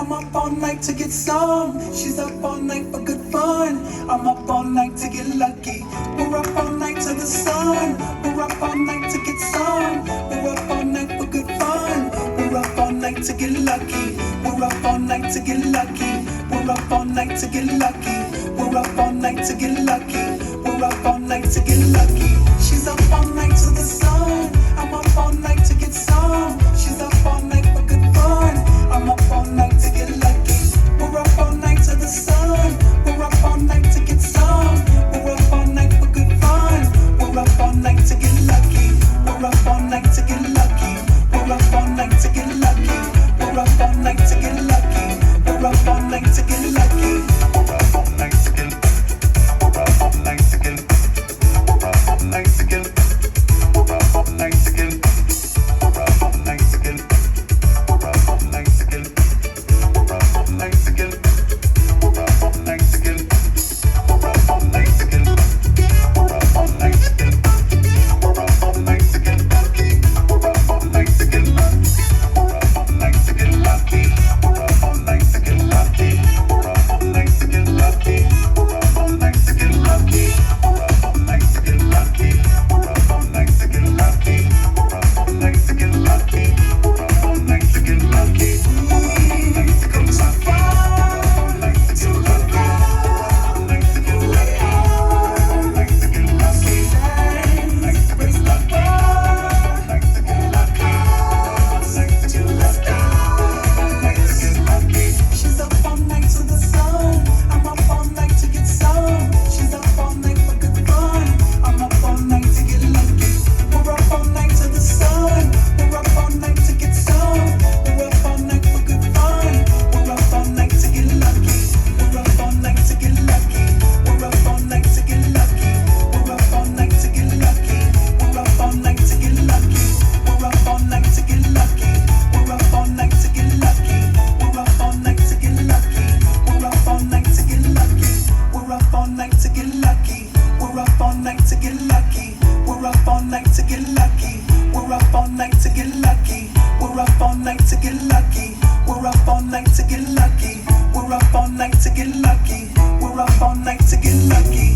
I'm up all night to get some. She's up all night for good fun. I'm up all night to get lucky. We're up all night to the sun. We're up all night to get some. We're up all night for good fun. We're up all night to get lucky. We're up all night to get lucky. We're up all night to get lucky. We're up all night to get lucky. We're up all night to get lucky. She's up all night to the sun. I'm up all night to get some. She's up all night for good fun. I'm up all night to get lucky. We're up all night to the sun. We're up all night to get some. We're up all night for good fun. We're up all night to get lucky. We're up all night to get lucky. We're up all night to get lucky. We're up all night to get lucky. We're up all night to get lucky. We're up all night to get. We're up all night to get. We're up all night to get. We're up all night to get. We're up all night to get. We're up all night to get. We're up all night to get. We're up all night to get. We're up all night to get. We're up all night to get. We're up all night to get lucky. We're up all night to get lucky. We're up all night to get lucky. We're up all night to get lucky. We're up all night to get lucky. We're up all night to get lucky. We're up all night to get lucky. We're up all night to get lucky. We're up all night to get lucky. We're up all night to get lucky. We're up all night to get lucky.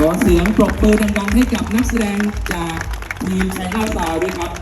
ขอเสียงปรบมือดังๆให้กับนักแสดงจากทีม ChainatSound ด้วยครับ